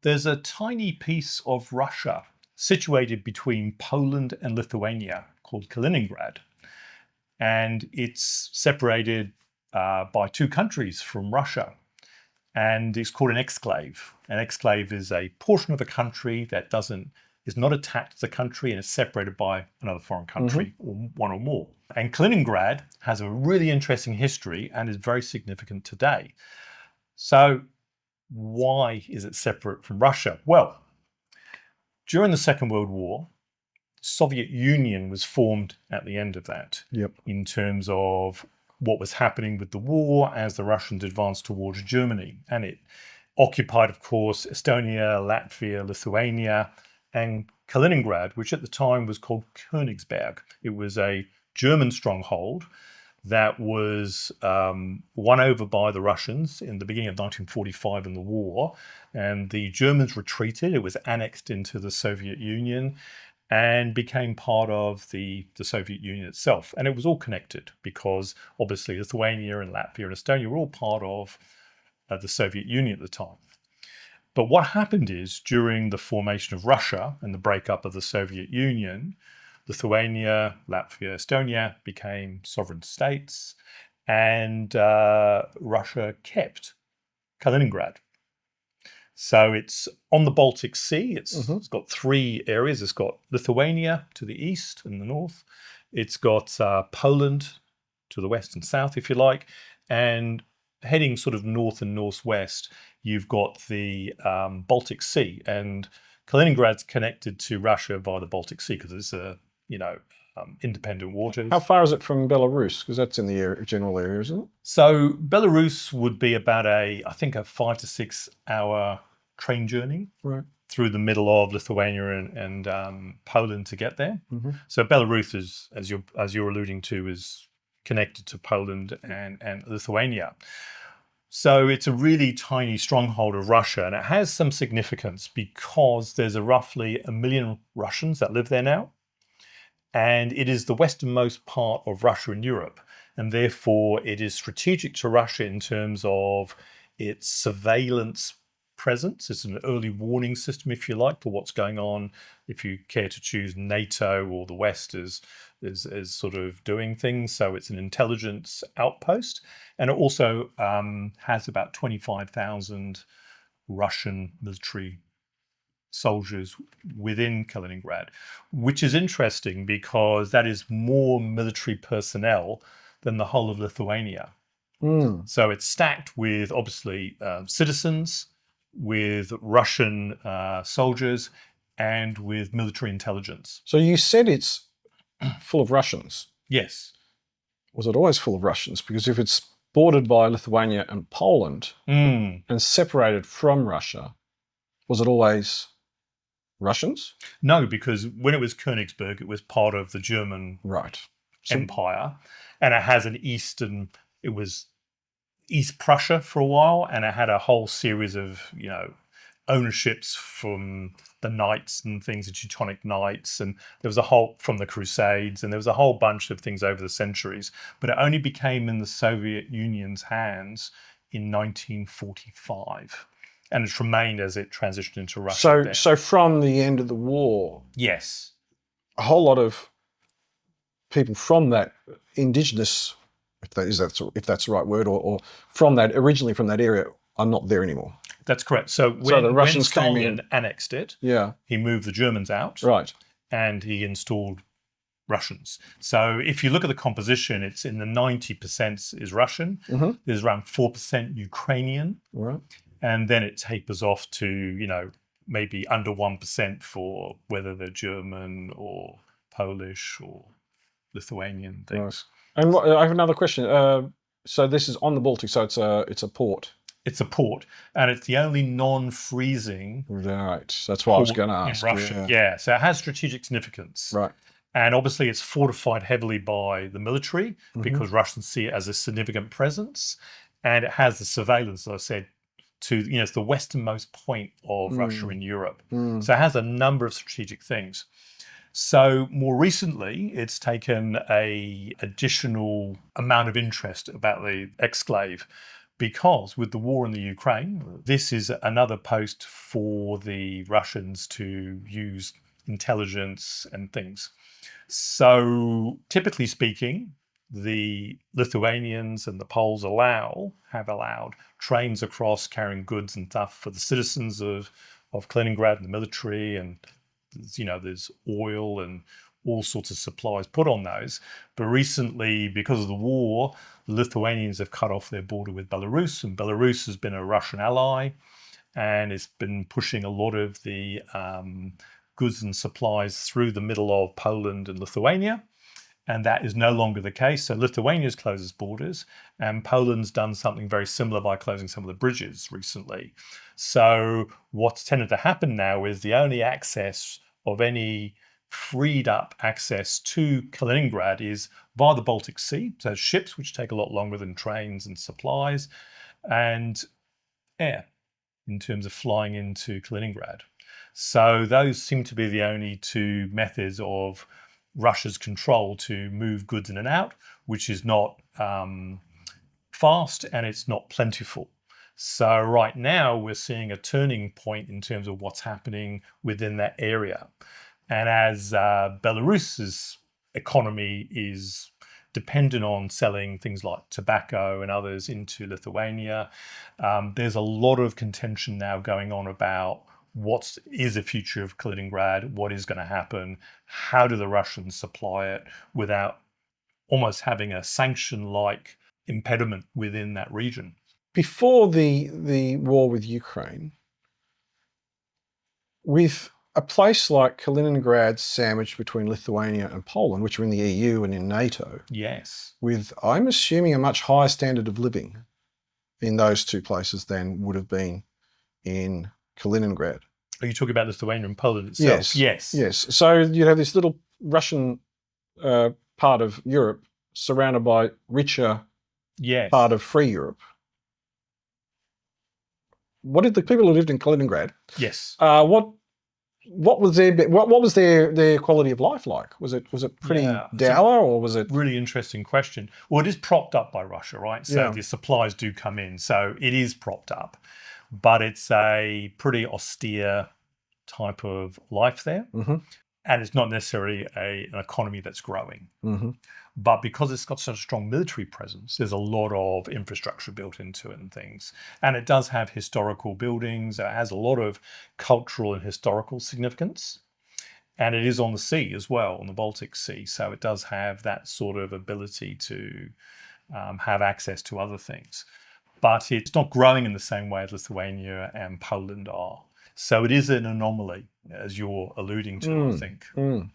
There's a tiny piece of Russia situated between Poland and Lithuania called Kaliningrad. And it's separated by two countries from Russia. And it's called an exclave. An exclave is a portion of a country that is not attached to the country and is separated by another foreign country, or one or more. And Kaliningrad has a really interesting history and is very significant today. So why is it separate from Russia? Well, during the Second World War, the Soviet Union was formed at the end of that. In terms of what was happening with the war as the Russians advanced towards Germany. And it occupied, of course, Estonia, Latvia, Lithuania, and Kaliningrad, which at the time was called Königsberg. It was a German stronghold that was won over by the Russians in the beginning of 1945 in the war. And the Germans retreated. It was annexed into the Soviet Union and became part of the Soviet Union itself. And it was all connected because obviously Lithuania and Latvia and Estonia were all part of the Soviet Union at the time. But what happened is during the formation of Russia and the breakup of the Soviet Union, Lithuania, Latvia, Estonia became sovereign states, and Russia kept Kaliningrad. So it's on the Baltic Sea. It's got three areas. It's got Lithuania to the east and the north. It's got Poland to the west and south, if you like. And heading sort of north and northwest, you've got the Baltic Sea. And Kaliningrad's connected to Russia via the Baltic Sea because it's independent waters. How far is it from Belarus? Because that's in the general area, isn't it? So Belarus would be about I think a 5 to 6 hour train journey through the middle of Lithuania and Poland to get there. So Belarus is, as you're alluding to, is connected to Poland and Lithuania. So it's a really tiny stronghold of Russia, and it has some significance because there's roughly 1 million Russians that live there now. And it is the westernmost part of Russia in Europe. And therefore, it is strategic to Russia in terms of its surveillance presence. It's an early warning system, if you like, for what's going on, if you care to choose NATO or the West as sort of doing things. So it's an intelligence outpost. And it also has about 25,000 Russian military soldiers within Kaliningrad, which is interesting because that is more military personnel than the whole of Lithuania. So it's stacked with obviously citizens, with Russian soldiers, and with military intelligence. So you said it's full of Russians. Yes. Was it always full of Russians? Because if it's bordered by Lithuania and Poland and separated from Russia, was it always Russians? No, because when it was Königsberg, it was part of the German Empire, and it has it was East Prussia for a while, and it had a whole series of, ownerships from the knights and things, the Teutonic Knights, and there was a whole, from the Crusades, and there was a whole bunch of things over the centuries, but it only became in the Soviet Union's hands in 1945. And it's remained as it transitioned into Russia. So from the end of the war, yes, a whole lot of people from that indigenous, if that's the right word, or from that, originally from that area, are not there anymore. That's correct. So when the Russians Stalin came in, annexed it, yeah, he moved the Germans out, and he installed Russians. So if you look at the composition, it's in the 90% is Russian. There's around 4% Ukrainian. And then it tapers off to, maybe under 1% for whether they're German or Polish or Lithuanian things. And I have another question. So this is on the Baltic, so it's a port. It's a port, and it's the only non-freezing. Right, that's what I was going to ask. In Russia, yeah. So it has strategic significance. Right. And obviously it's fortified heavily by the military because Russians see it as a significant presence. And it has the surveillance, as I said, it's the westernmost point of Russia in Europe. So it has a number of strategic things. So more recently, it's taken an additional amount of interest about the exclave because with the war in the Ukraine, this is another post for the Russians to use intelligence and things. So typically speaking, the Lithuanians and the Poles have allowed trains across carrying goods and stuff for the citizens of Kaliningrad and the military, and there's oil and all sorts of supplies put on those. But recently, because of the war, the Lithuanians have cut off their border with Belarus, and Belarus has been a Russian ally, and it's been pushing a lot of the goods and supplies through the middle of Poland and Lithuania. And that is no longer the case. So Lithuania's closed its borders, and Poland's done something very similar by closing some of the bridges recently. So what's tended to happen now is the only access of any freed up access to Kaliningrad is via the Baltic Sea. So ships, which take a lot longer than trains and supplies, and air in terms of flying into Kaliningrad. So those seem to be the only two methods of Russia's control to move goods in and out, which is not fast and it's not plentiful. So right now we're seeing a turning point in terms of what's happening within that area. And as Belarus's economy is dependent on selling things like tobacco and others into Lithuania, there's a lot of contention now going on about what is the future of Kaliningrad, what is going to happen, how do the Russians supply it without almost having a sanction-like impediment within that region. Before the war with Ukraine, with a place like Kaliningrad sandwiched between Lithuania and Poland, which are in the EU and in NATO, yes, with, I'm assuming, a much higher standard of living in those two places than would have been in Kaliningrad. Are you talking about Lithuania and Poland itself? Yes. So you have this little Russian part of Europe surrounded by richer part of free Europe. What did the people who lived in Kaliningrad? Yes. What was their quality of life like? Was it pretty dour, or was it? Really interesting question. Well, it is propped up by Russia, right? So the supplies do come in, so it is propped up, but it's a pretty austere type of life there, and it's not necessarily an economy that's growing. But because it's got such a strong military presence, there's a lot of infrastructure built into it and things. And it does have historical buildings. It has a lot of cultural and historical significance. And it is on the sea as well, on the Baltic Sea. So it does have that sort of ability to have access to other things. But it's not growing in the same way as Lithuania and Poland are. So it is an anomaly, as you're alluding to, I think. And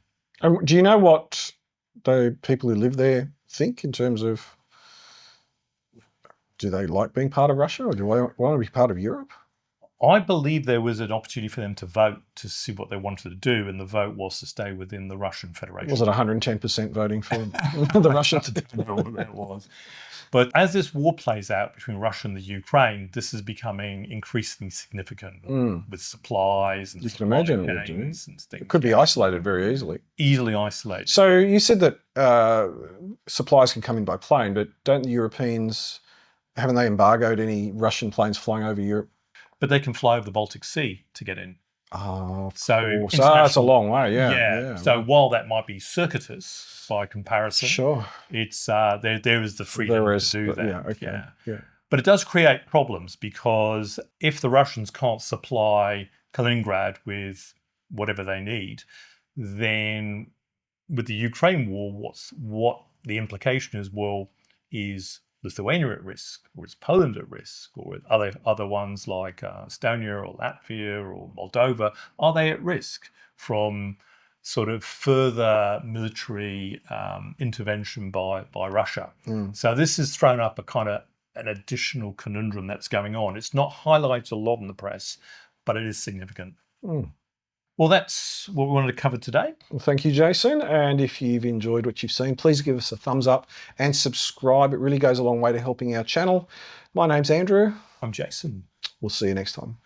do you know what the people who live there think in terms of, do they like being part of Russia, or do they want to be part of Europe? I believe there was an opportunity for them to vote to see what they wanted to do, and the vote was to stay within the Russian Federation. Was it 110% voting for the Russians? I don't know what that was. But as this war plays out between Russia and the Ukraine, this is becoming increasingly significant with supplies and you can imagine and things. It could be isolated very easily. Easily isolated. So you said that supplies can come in by plane, but don't the Europeans, haven't they embargoed any Russian planes flying over Europe? But they can fly over the Baltic Sea to get in. Oh, so that's a long way, yeah. So while that might be circuitous by comparison, sure, it's there is the freedom to do that. Yeah. But it does create problems, because if the Russians can't supply Kaliningrad with whatever they need, then with the Ukraine war, what the implication is, well, is Lithuania at risk, or is Poland at risk, or other ones like Estonia or Latvia or Moldova, are they at risk from sort of further military intervention by Russia? So this has thrown up a kind of an additional conundrum that's going on. It's not highlighted a lot in the press, but it is significant. Well, that's what we wanted to cover today. Well, thank you, Jason. And if you've enjoyed what you've seen, please give us a thumbs up and subscribe. It really goes a long way to helping our channel. My name's Andrew. I'm Jason. We'll see you next time.